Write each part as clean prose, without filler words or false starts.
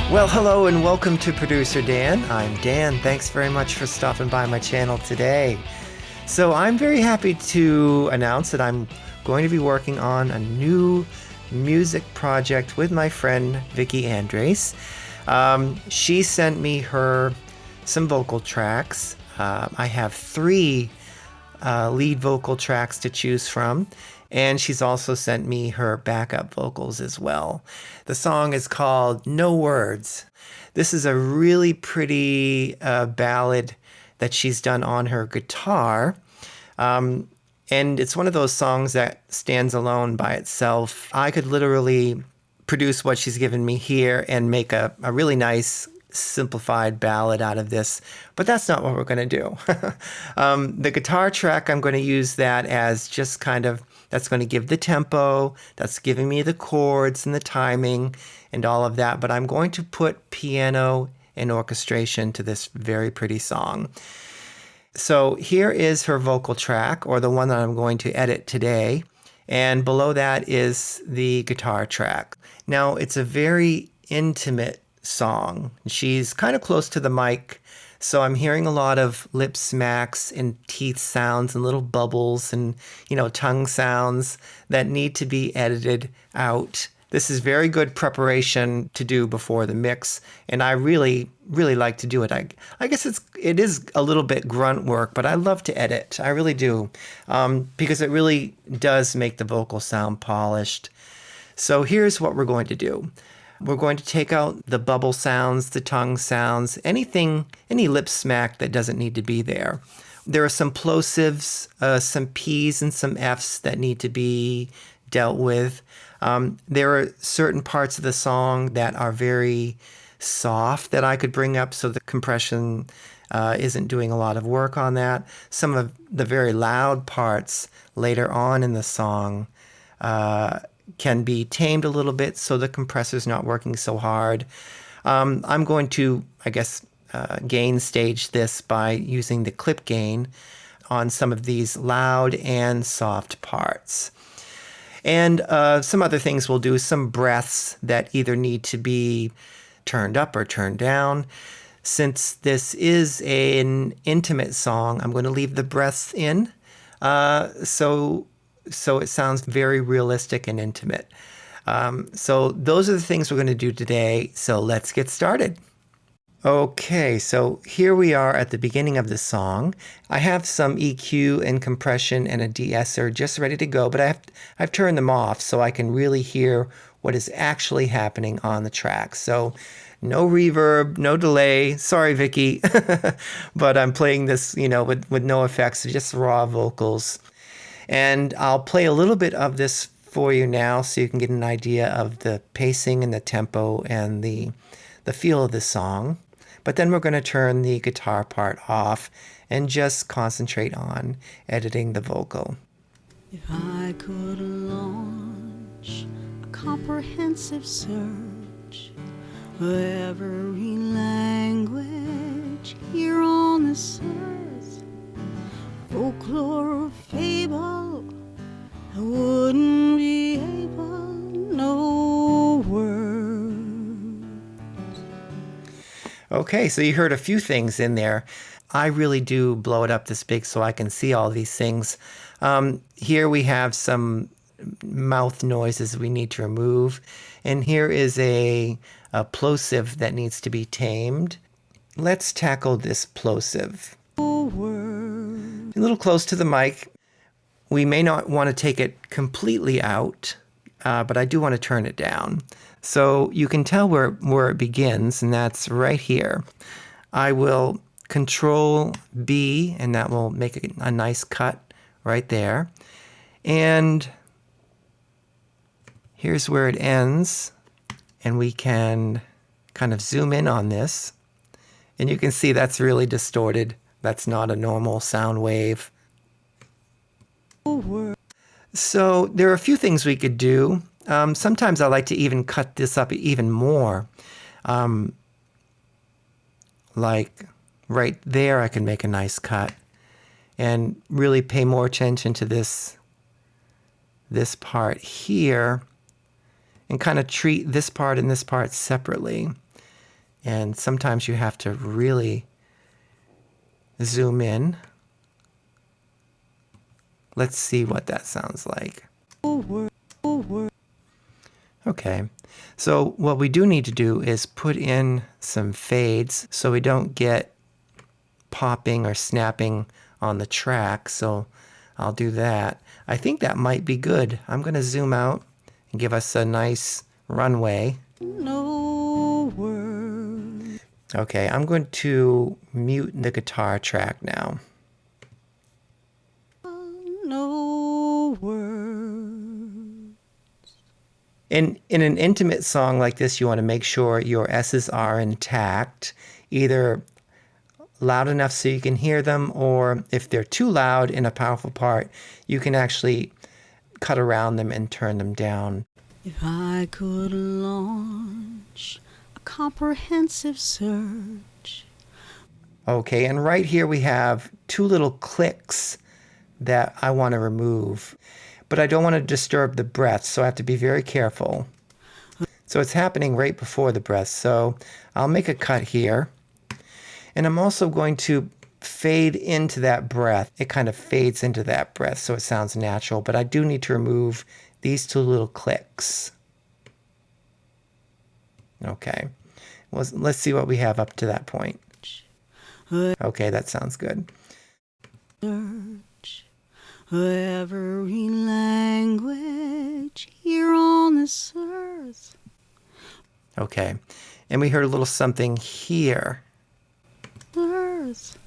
Well, hello and welcome to Producer Dan. I'm Dan. Thanks very much for stopping by my channel today. So I'm very happy to announce that I'm going to be working on a new music project with my friend Vicky Andres. She sent me some vocal tracks. I have 3 lead vocal tracks to choose from, and she's also sent me her backup vocals as well. The song is called No Words. This is a really pretty ballad that she's done on her guitar. And it's one of those songs that stands alone by itself. I could literally produce what she's given me here and make a really nice simplified ballad out of this, but that's not what we're going to do. The guitar track, I'm going to use that as just that's going to give the tempo, that's giving me the chords and the timing and all of that, but I'm going to put piano and orchestration to this very pretty song. So here is her vocal track, or the one that I'm going to edit today, and below that is the guitar track. Now, it's a very intimate song. She's kind of close to the mic, so I'm hearing a lot of lip smacks and teeth sounds and little bubbles and, tongue sounds that need to be edited out. This is very good preparation to do before the mix, and I really, really like to do it. I guess it is a little bit grunt work, but I love to edit. I really do, because it really does make the vocal sound polished. So here's what we're going to do. We're going to take out the bubble sounds, the tongue sounds, any lip smack that doesn't need to be there. There are some plosives, some P's and some F's that need to be dealt with. There are certain parts of the song that are very soft that I could bring up so the compression isn't doing a lot of work on that. Some of the very loud parts later on in the song can be tamed a little bit so the compressor's not working so hard. I'm going to, gain stage this by using the clip gain on some of these loud and soft parts. And some other things we'll do, some breaths that either need to be turned up or turned down. Since this is an intimate song, I'm going to leave the breaths in. So it sounds very realistic and intimate. So those are the things we're going to do today. So let's get started. Okay, so here we are at the beginning of the song. I have some EQ and compression and a de-esser just ready to go, but I've turned them off so I can really hear what is actually happening on the track. So no reverb, no delay. Sorry, Vicky, but I'm playing this, with no effects, just raw vocals. And I'll play a little bit of this for you now so you can get an idea of the pacing and the tempo and the feel of the song. But then we're going to turn the guitar part off and just concentrate on editing the vocal. If I could launch a comprehensive search of every language here on this earth, folklore or fable, I wouldn't be able, no words. Okay, so you heard a few things in there. I really do blow it up this big so I can see all these things. Here we have some mouth noises we need to remove. And here is a plosive that needs to be tamed. Let's tackle this plosive. A little close to the mic. We may not want to take it completely out, but I do want to turn it down. So you can tell where it begins, and that's right here. I will Control B, and that will make a nice cut right there. And here's where it ends, and we can kind of zoom in on this. And you can see that's really distorted. That's not a normal sound wave. So there are a few things we could do. Sometimes I like to even cut this up even more. Like right there, I can make a nice cut and really pay more attention to this part here and kind of treat this part and this part separately. And sometimes you have to really zoom in. Let's see what that sounds like. Okay, so what we do need to do is put in some fades so we don't get popping or snapping on the track. So I'll do that. I think that might be good. I'm going to zoom out and give us a nice runway. No word. Okay, I'm going to mute the guitar track now. No word. In an intimate song like this, you want to make sure your S's are intact, either loud enough so you can hear them, or if they're too loud in a powerful part, you can actually cut around them and turn them down. If I could launch a comprehensive search. Okay, and right here we have two little clicks that I want to remove, but I don't want to disturb the breath, so I have to be very careful. So it's happening right before the breath, so I'll make a cut here. And I'm also going to fade into that breath. It kind of fades into that breath so it sounds natural, but I do need to remove these two little clicks. Okay, well, let's see what we have up to that point. Okay, that sounds good. Search every language here on this earth. Okay, and we heard a little something here. Earth.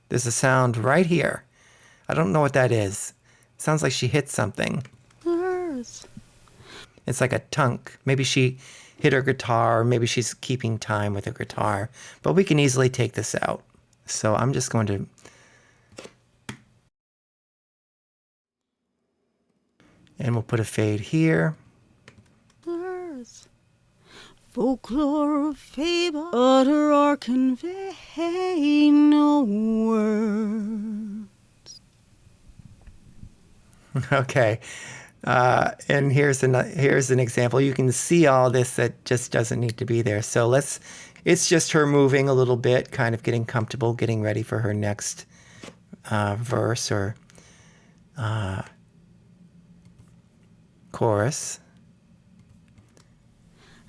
There's a sound right here. I don't know what that is. It sounds like she hit something. Earth. It's like a tunk. Maybe she hit her guitar, or maybe she's keeping time with her guitar. But we can easily take this out. So I'm just going to... And we'll put a fade here. Earth. Folklore of fable, utter or convey no word. Okay. And here's an example. You can see all this that just doesn't need to be there. So it's just her moving a little bit, kind of getting comfortable, getting ready for her next verse or chorus.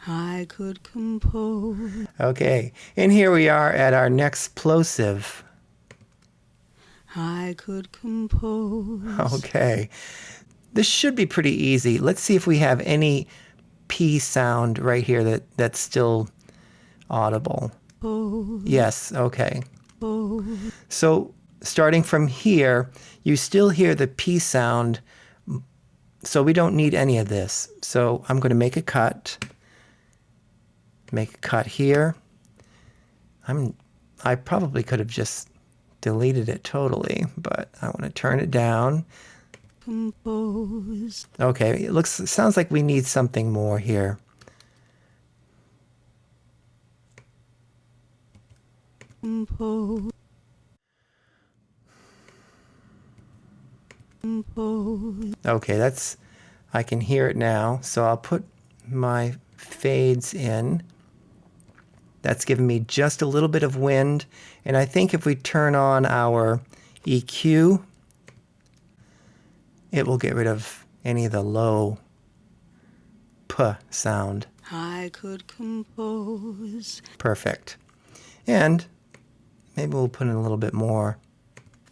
I could compose. Okay, and here we are at our next plosive. I could compose. Okay, this should be pretty easy. Let's see if we have any P sound right here that's still audible. Yes, okay. So starting from here, you still hear the P sound, so we don't need any of this. So I'm going to make a cut. Make a cut here. I probably could have just deleted it totally, but I want to turn it down. Compose. Okay, it sounds like we need something more here. Compose. Compose. Okay, I can hear it now, so I'll put my fades in. That's giving me just a little bit of wind, and I think if we turn on our EQ, it will get rid of any of the low P sound. I could compose. Perfect. And maybe we'll put in a little bit more.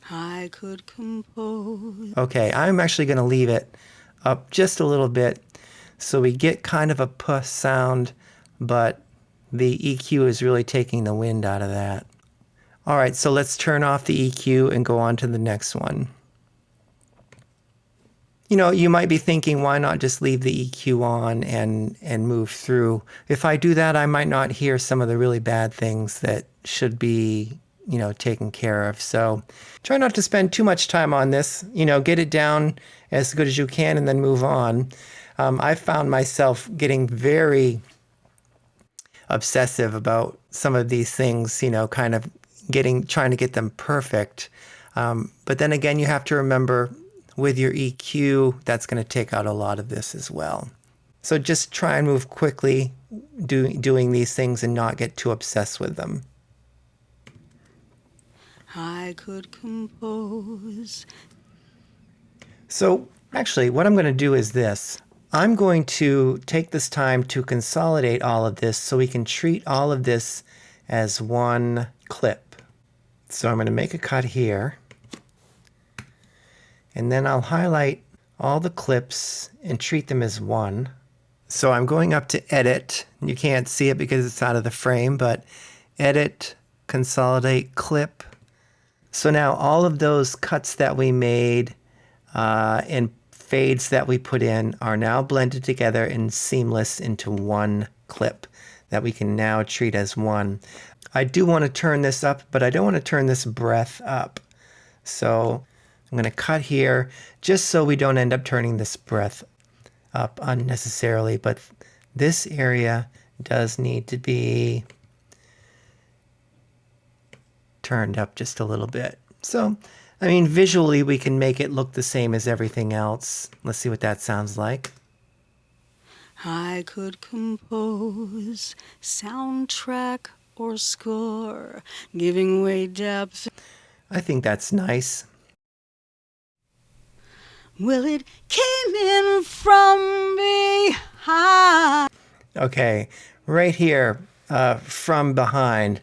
I could compose. Okay, I'm actually going to leave it up just a little bit so we get kind of a P sound, but the EQ is really taking the wind out of that. All right, so let's turn off the EQ and go on to the next one. You know, you might be thinking, why not just leave the EQ on and move through? If I do that, I might not hear some of the really bad things that should be, taken care of. So try not to spend too much time on this. Get it down as good as you can and then move on. I found myself getting very obsessive about some of these things, kind of trying to get them perfect. But then again, you have to remember with your EQ, that's going to take out a lot of this as well. So just try and move quickly, doing these things and not get too obsessed with them. I could compose. So actually, what I'm going to do is this. I'm going to take this time to consolidate all of this so we can treat all of this as one clip. So I'm going to make a cut here. And then I'll highlight all the clips and treat them as one. So I'm going up to Edit. You can't see it because it's out of the frame, but Edit, Consolidate, Clip. So now all of those cuts that we made and fades that we put in are now blended together and seamless into one clip that we can now treat as one. I do want to turn this up, but I don't want to turn this breath up. So I'm going to cut here just so we don't end up turning this breath up unnecessarily, but this area does need to be turned up just a little bit. So, I mean, visually we can make it look the same as everything else. Let's see what that sounds like. I could compose soundtrack or score, giving away depth. I think that's nice. Well, it came in from behind. Okay, right here, from behind.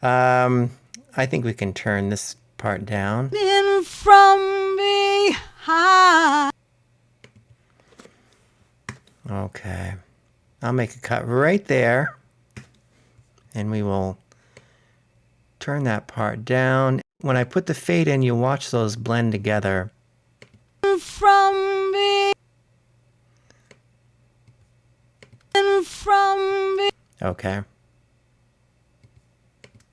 I think we can turn this part down. In from behind. Okay, I'll make a cut right there, and we will turn that part down. When I put the fade in, you watch those blend together. From Okay.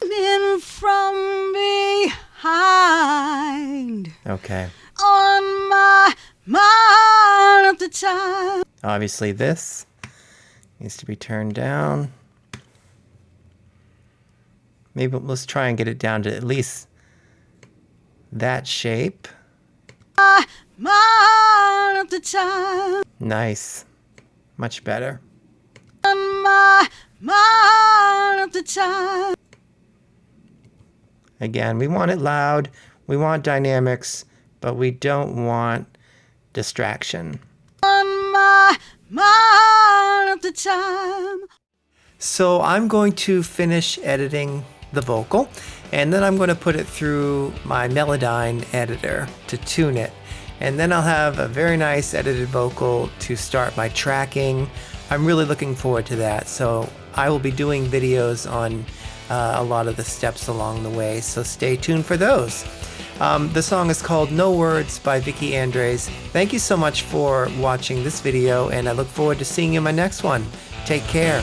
In from behind. Okay. On my mind at the time. Obviously this needs to be turned down. Maybe let's try and get it down to at least that shape. Mind at the time. Nice. Much better. On my mind at the time. Again, we want it loud, we want dynamics, but we don't want distraction. On my mind at the time. So I'm going to finish editing the vocal, and then I'm going to put it through my Melodyne editor to tune it. And then I'll have a very nice edited vocal to start my tracking. I'm really looking forward to that. So I will be doing videos on a lot of the steps along the way, so stay tuned for those. The song is called No Words by Vicky Andres. Thank you so much for watching this video, and I look forward to seeing you in my next one. Take care.